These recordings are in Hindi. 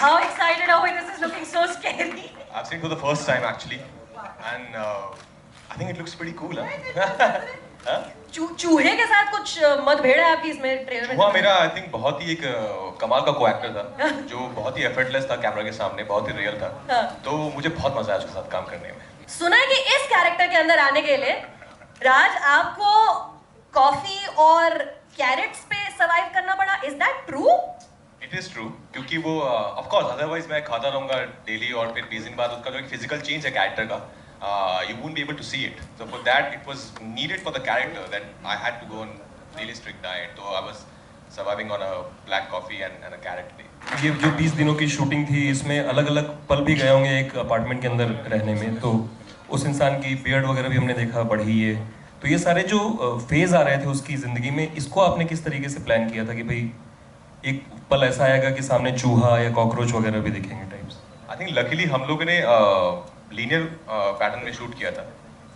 How excited are we? This is looking so scary. I've seen it for the first time actually, and I think it looks pretty cool. Huh? चूहे के साथ कुछ मतभेड़ है आपकी इसमें ट्रेलर में? चूहा मेरा आई थिंक बहुत ही एक कमाल का को-एक्टर था जो बहुत ही एफर्टलेस था कैमरा के सामने, बहुत ही रियल था। तो मुझे बहुत मजा आया उसके साथ काम करने में। सुना है कि इस कैरेक्टर के अंदर आने के लिए राज आपको कॉफी और कैरेट्स पे सर्वाइव करना पड़ा। Is that true? It is true, क्योंकि वो ऑफ कोर्स अदरवाइज मैं खाता रहूंगा डेली और फिर 20 दिन बाद उसका जो एक फिजिकल चेंज है कैरेक्टर का, you won't be able to see it. So for that, it was needed for the character that I had to go on really strict diet. So I was surviving on a black coffee and a carrot day. ये जो 20 दिनों की शूटिंग थी, इसमें अलग-अलग पल भी गए होंगे एक अपार्टमेंट के अंदर रहने में, तो उस इंसान की बियर्ड वगैरह भी हमने देखा बढ़ी है। तो ये सारे जो फेज आ रहे थे उसकी ज़िंदगी में, इसको आपने किस तरीके से प्लान किया था कि भाई एक पल ऐसा आएगा कि सामने चूहा या कॉकरोच वगैरह भी दिखेंगे टाइप्स? I think luckily हम लोगों ने लीनियर पैटर्न में शूट किया था।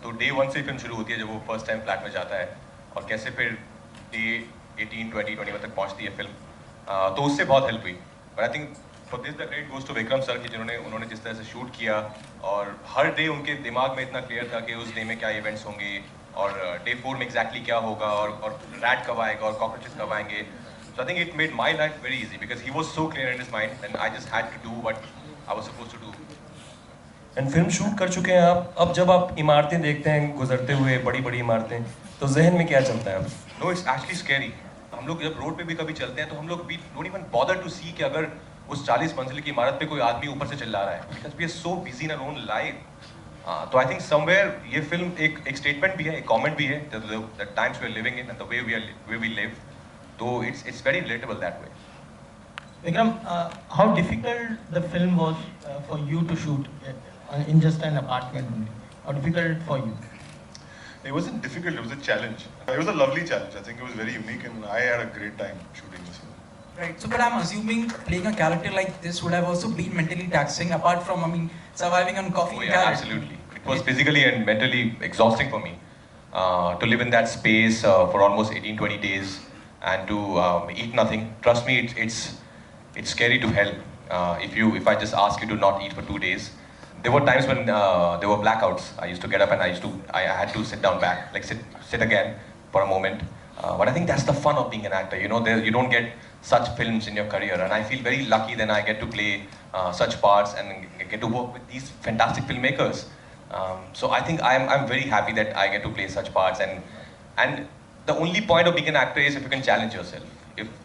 तो डे 1 से फिल्म शुरू होती है जब वो फर्स्ट टाइम फ्लैट में जाता है, और कैसे फिर डे 18, 20, 21 तक पहुंचती है फिल्म। तो उससे बहुत हेल्प हुई। But I think for this the great goes to Vikram sir कि उन्होंने जिस तरह से शूट किया, और हर डे उनके दिमाग में इतना क्लियर था कि उस डे में क्या इवेंट्स होंगे और डे 4 में एग्जैक्टली क्या होगा और रैट कब आएगा और कॉकरोचेस कब आएंगे। So I think it made my life very easy because he was so clear in his mind and I just had to do what I was supposed to do. And film shoot कर चुके हैं आप, अब जब आप इमारतें देखते हैं गुजरते हुए, बड़ी बड़ी इमारतें, तो जहन में क्या चलता है अब? No, it's actually scary. हम लोग जब रोड पे भी कभी चलते हैं तो हम लोग भी डोंट इवन बॉदर टू सी कि अगर उस 40 मंजिल की इमारत पे कोई आदमी ऊपर से चिल्ला रहा है, because we are so busy in our own life. तो आई थिंक समवेयर ये फिल्म एक स्टेटमेंट भी है, एक कमेंट भी है, the times we are living in and the way we live. तो it's very relatable that way. Vikram, how difficult the film was for you to shoot in just an apartment only? How difficult for you? It wasn't difficult, it was a challenge. It was a lovely challenge. I think it was very unique and I had a great time shooting this film. Right, so but I'm assuming playing a character like this would have also been mentally taxing, apart from, I mean, surviving on coffee. Oh, yeah, absolutely. It was physically and mentally exhausting for me to live in that space for almost 18, 20 days and to eat nothing. Trust me, it's scary to hell. If I just ask you to not eat for 2 days, there were times when there were blackouts. I used to get up and I had to sit down back, like sit again for a moment. But I think that's the fun of being an actor. You know, you don't get such films in your career, and I feel very lucky that I get to play such parts and get to work with these fantastic filmmakers. So I think I'm very happy that I get to play such parts, and the only point of being an actor is if you can challenge yourself.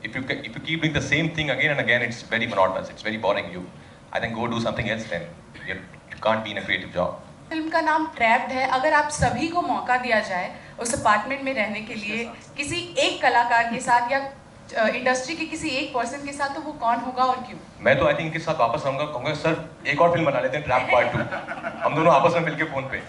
If you keep doing the same thing again and again, it's very monotonous. It's very boring. I think go do something else. Then you can't be in a creative job. Film का नाम ट्रैप्ड है। अगर आप सभी को मौका दिया जाए उस अपार्टमेंट में रहने के लिए किसी एक कलाकार के साथ या इंडस्ट्री के किसी एक पर्सन के साथ, तो वो कौन होगा और क्यों? मैं तो आई थिंक इनके साथ वापस आऊंगा, कहूँगा सर एक और फिल्म बना लेते हैं, ट्रैप पार्ट 2। हम दोनों आपस में मिलके फोन पे